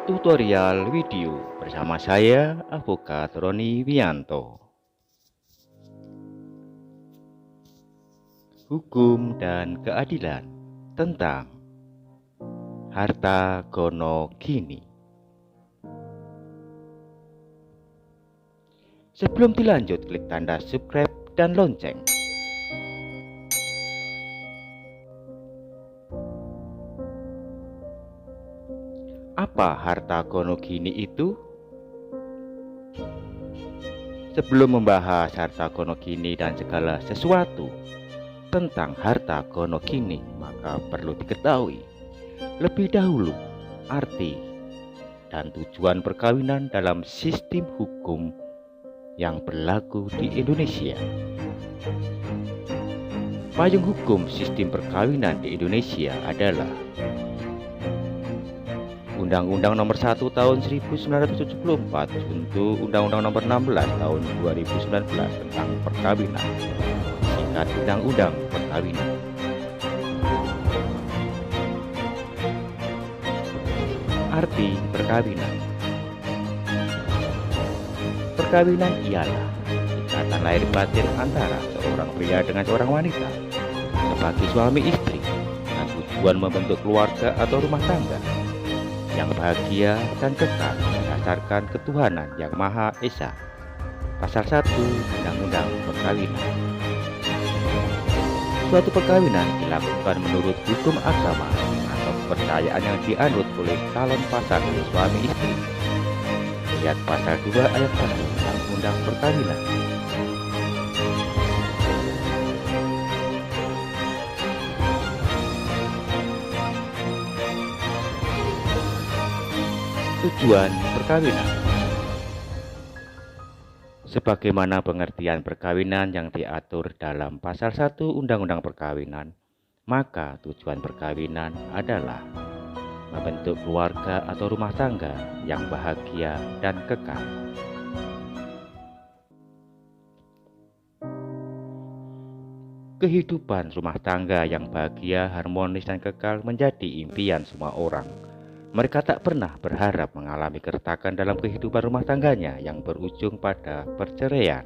Tutorial video bersama saya, Advokat Roni Wianto. Hukum dan keadilan tentang harta gono gini. Sebelum dilanjut, klik tanda subscribe dan lonceng. Apa harta gono gini itu? Sebelum membahas harta gono gini dan segala sesuatu tentang harta gono gini, maka perlu diketahui lebih dahulu arti dan tujuan perkawinan dalam sistem hukum yang berlaku di Indonesia. Payung hukum sistem perkawinan di Indonesia adalah Undang-Undang Nomor 1 Tahun 1974 junto Undang-Undang Nomor 16 Tahun 2019 tentang perkawinan, singkat Undang-Undang Perkawinan. Arti perkawinan. Perkawinan ialah ikatan lahir batin antara seorang pria dengan seorang wanita sebagai suami istri dengan tujuan membentuk keluarga atau rumah tangga yang bahagia dan kekal berdasarkan ketuhanan yang Maha Esa. Pasal 1 Undang-Undang Perkawinan. Suatu perkawinan dilakukan menurut hukum agama atau kepercayaan yang dianut oleh calon pasangan suami istri. Lihat pasal 2 ayat 1 Undang-Undang Perkawinan. Tujuan perkawinan. Sebagaimana pengertian perkawinan yang diatur dalam pasal 1 Undang-Undang Perkawinan, maka tujuan perkawinan adalah membentuk keluarga atau rumah tangga yang bahagia dan kekal. Kehidupan rumah tangga yang bahagia, harmonis, dan kekal menjadi impian semua orang. Mereka tak pernah berharap mengalami keretakan dalam kehidupan rumah tangganya yang berujung pada perceraian.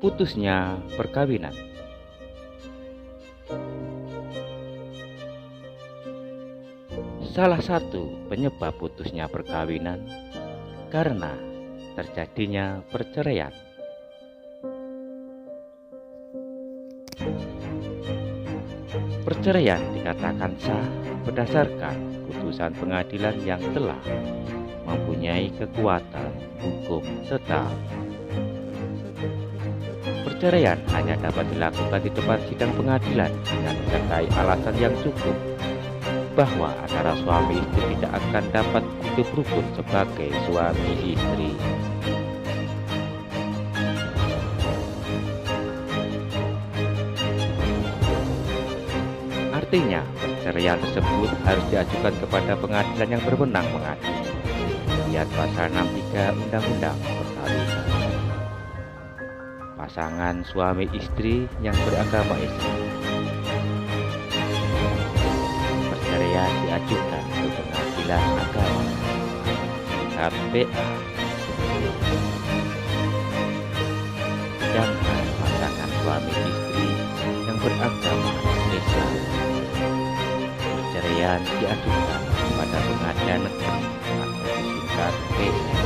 Putusnya perkawinan. Salah satu penyebab putusnya perkawinan karena terjadinya perceraian. Perceraian dikatakan sah berdasarkan putusan pengadilan yang telah mempunyai kekuatan hukum tetap. Perceraian hanya dapat dilakukan di tempat sidang pengadilan dengan disertai alasan yang cukup bahwa antara suami istri tidak akan dapat hidup rukun sebagai suami istri. Artinya, perceraian tersebut harus diajukan kepada pengadilan yang berwenang mengadili. Lihat pasal 63 Undang-Undang Perkawinan. Pasangan suami istri yang beragama Islam. Perceraian diajukan ke pengadilan agama KPA. Sedangkan pasangan suami istri yang beragama Islam, perceraian diajukan kepada pengadilan negeri atau disingkat PN.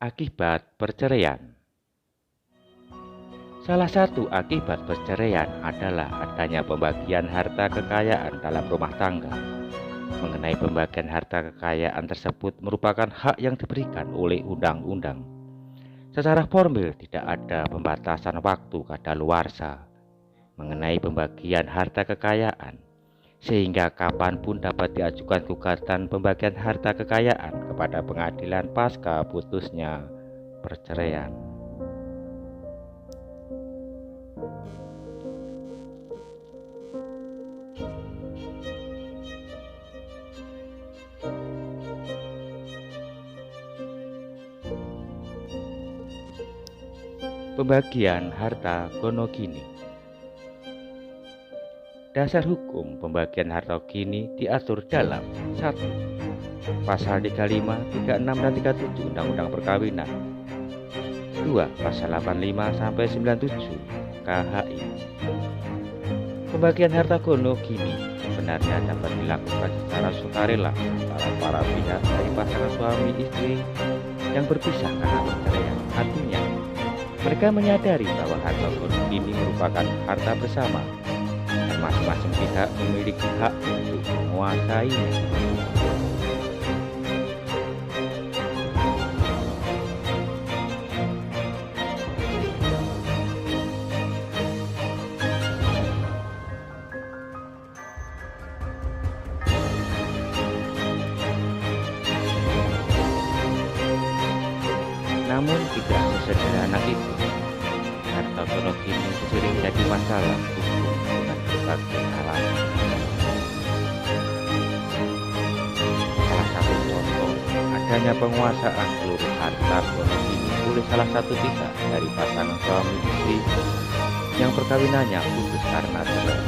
Akibat perceraian. Salah satu akibat perceraian adalah adanya pembagian harta kekayaan dalam rumah tangga. Mengenai pembagian harta kekayaan tersebut merupakan hak yang diberikan oleh undang-undang. Secara formil tidak ada pembatasan waktu kadaluarsa mengenai pembagian harta kekayaan, sehingga kapanpun dapat diajukan gugatan pembagian harta kekayaan kepada pengadilan pasca putusnya perceraian. Pembagian harta gonogini. Dasar hukum pembagian harta gini diatur dalam 1. Pasal 35, 36, dan 37 Undang-Undang Perkawinan. 2. Pasal 85 sampai 97 KHI. Pembagian harta gonogini sebenarnya dapat dilakukan secara sukarela antara para pihak dari pasangan suami istri yang berpisah karena perceraian. Artinya, mereka menyadari bahwa harta gonogini merupakan harta bersama dan masing-masing pihak memiliki hak untuk menguasainya. Namun tidak sesederhana itu. Harta gonogini sering jadi masalah hukum dengan berbagai alasan. Salah satu contoh adanya penguasaan seluruh harta gonogini oleh salah satu pihak dari pasangan suami istri yang perkawinannya putus karena cerai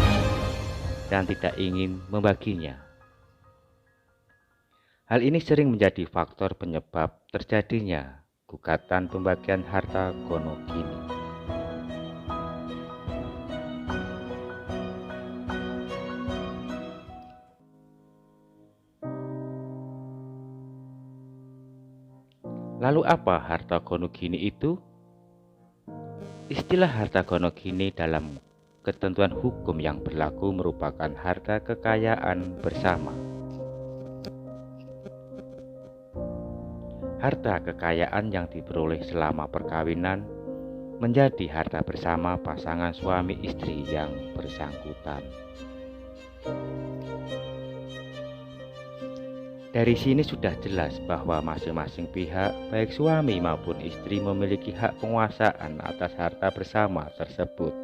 dan tidak ingin membaginya. Hal ini sering menjadi faktor penyebab terjadinya gugatan pembagian harta gonogini. Lalu apa harta gonogini itu? Istilah harta gonogini dalam ketentuan hukum yang berlaku merupakan harta kekayaan bersama. Harta kekayaan yang diperoleh selama perkawinan menjadi harta bersama pasangan suami istri yang bersangkutan. Dari sini sudah jelas bahwa masing-masing pihak, baik suami maupun istri, memiliki hak penguasaan atas harta bersama tersebut.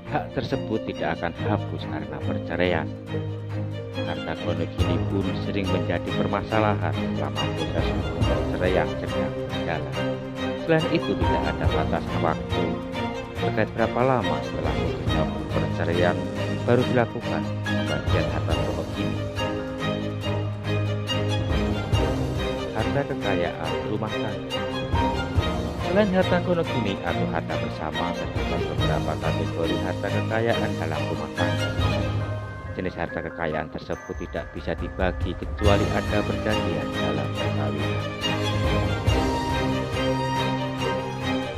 Hak tersebut tidak akan hapus karena perceraian. Harta gonogini pun sering menjadi permasalahan selama proses hukum perceraian sedang berjalan. Selain itu, tidak ada batasan waktu terkait berapa lama setelah putusnya perceraian baru dilakukan pembagian harta gonogini. Harta kekayaan rumah tangga. Selain harta gonogini atau harta bersama, terdapat beberapa kategori harta kekayaan dalam rumah tangga. Jenis harta kekayaan tersebut tidak bisa dibagi kecuali ada perjanjian dalam perkawinan.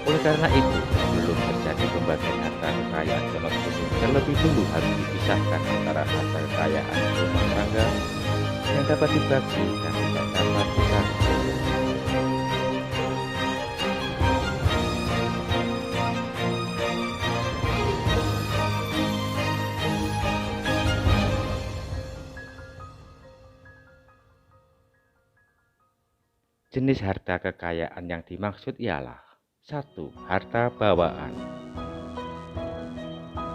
Oleh karena itu, sebelum terjadi pembagian harta kekayaan gonogini, terlebih dulu harus dipisahkan antara harta kekayaan rumah tangga yang dapat dibagi dan tidak dapat dibagi. Jenis harta kekayaan yang dimaksud ialah 1. Harta bawaan.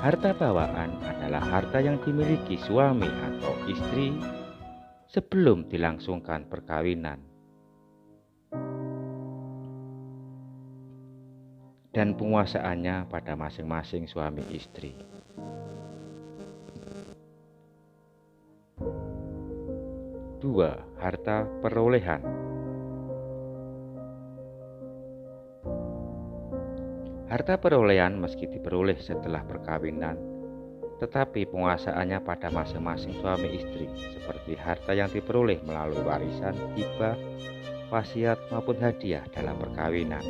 Harta bawaan adalah harta yang dimiliki suami atau istri sebelum dilangsungkan perkawinan dan penguasaannya pada masing-masing suami istri. 2. Harta perolehan. Harta perolehan meski diperoleh setelah perkawinan, tetapi penguasaannya pada masing-masing suami istri, seperti harta yang diperoleh melalui warisan, hibah, wasiat maupun hadiah dalam perkawinan.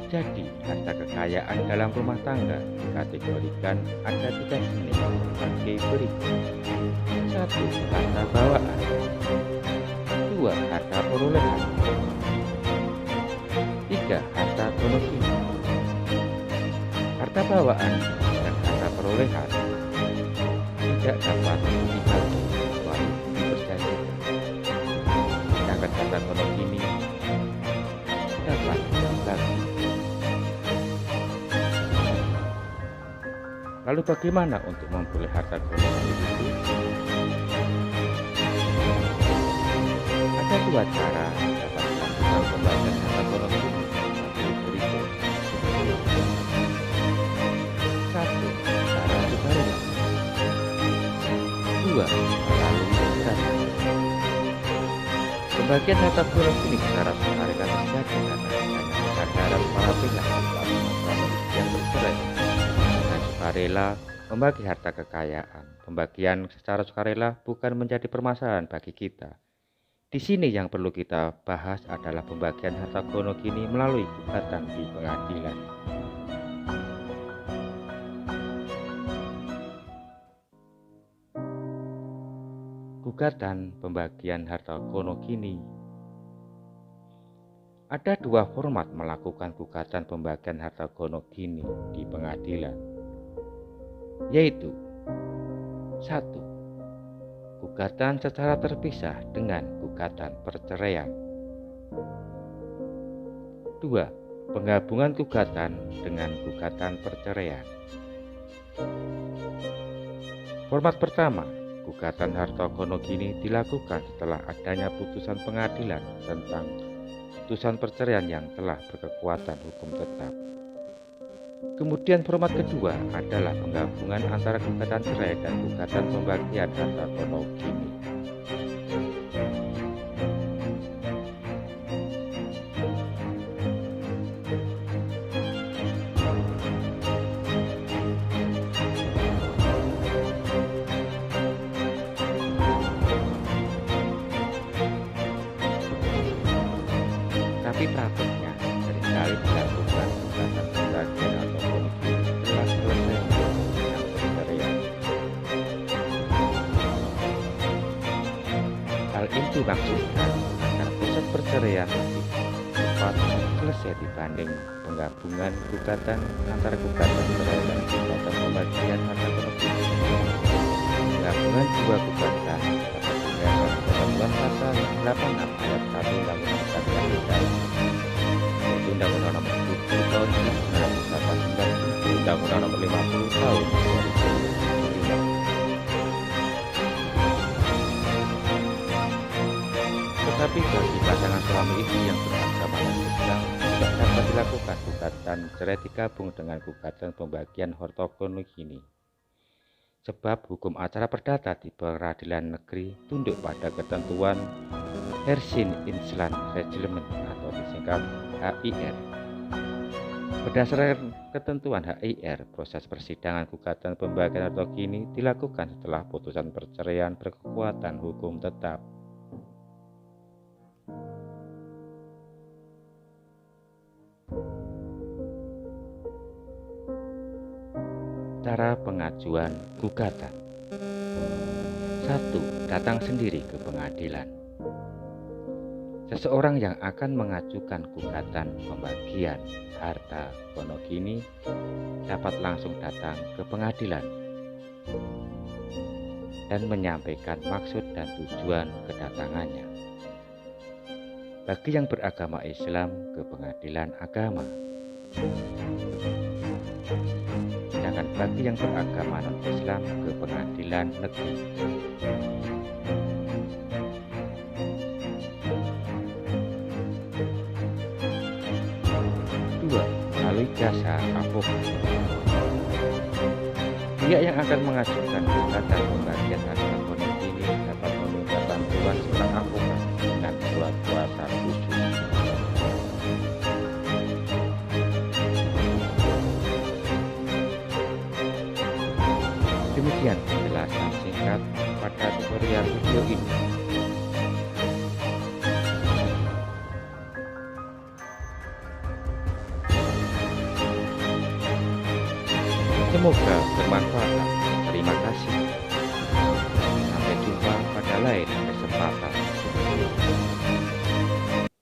Jadi, harta kekayaan dalam rumah tangga dikategorikan ada 3 jenis sebagai berikut. 1. Harta bawaan. 2. Harta perolehan. 3. Harta gonogini. Harta bawaan dan perolehan tidak dapat dibagi kecuali diperjanjikan. Sedangkan harta gono ini dapat dibagi. Lalu bagaimana untuk memperoleh harta gono itu? Ada dua cara dapat dilakukan pembagian harta gono ini sebagai berikut. Satu, cara sukarela. Dua, melalui gugatan. Pembagian harta gono ini secara sukarela terjadi karena adanya kesadaran para pihak atau suami yang bercerai dengan sukarela membagi harta kekayaan. Pembagian secara sukarela bukan menjadi permasalahan bagi kita. Di sini yang perlu kita bahas adalah pembagian harta gono kini melalui gugatan di pengadilan. Gugatan pembagian harta gono kini. Ada dua format melakukan gugatan pembagian harta gono kini di pengadilan, yaitu 1. Gugatan secara terpisah dengan gugatan perceraian. 2. Penggabungan gugatan dengan gugatan perceraian. Format pertama, gugatan harta gono kini dilakukan setelah adanya putusan pengadilan tentang putusan perceraian yang telah berkekuatan hukum tetap. Kemudian format kedua adalah penggabungan antara gugatan cerai dan gugatan pembagian harta gono kini. Tapi prakteknya seringkali dilakukan gugatan pembagian atau gono kini setelah selesai yang perceraian. Hal itu maksudkan agar proses perceraian lebih cepat selesai dibanding penggabungan gugatan antara gugatan cerai dan gugatan pembagian harta gono kini. Penggabungan dua gugatan dapat dilihat ketentuan pasal 86 ayat 1 Undang-Undang Kesehatan Negara, yaitu Undang-Undang Nomor 7 Tahun 1989, Undang-Undang Nomor 50 Tahun 2009. Tetapi bagi pasangan suami istri yang beragama non-Islam tidak dapat dilakukan gugatan cerai digabung dengan gugatan pembagian harta gono kini. Sebab hukum acara perdata di peradilan negeri tunduk pada ketentuan Hersin Insland Reglement atau disingkat HIR. Berdasarkan ketentuan HIR, proses persidangan gugatan pembagian harta kini dilakukan setelah putusan perceraian berkekuatan hukum tetap. Cara pengajuan gugatan. 1. Datang sendiri ke pengadilan. Seseorang yang akan mengajukan gugatan pembagian harta gono kini dapat langsung datang ke pengadilan dan menyampaikan maksud dan tujuan kedatangannya. Bagi yang beragama Islam, ke pengadilan agama. Sedangkan bagi yang beragama non-Islam, ke pengadilan negeri. Dua, melalui jasa advokat. Pihak yang akan mengajukan gugatan pembagian harta gono ini dapat meminta bantuan seorang advokat dengan surat kuasa khusus. Demikian penjelasan singkat pada tutorial video ini. Semoga bermanfaat. Terima kasih. Sampai jumpa pada lain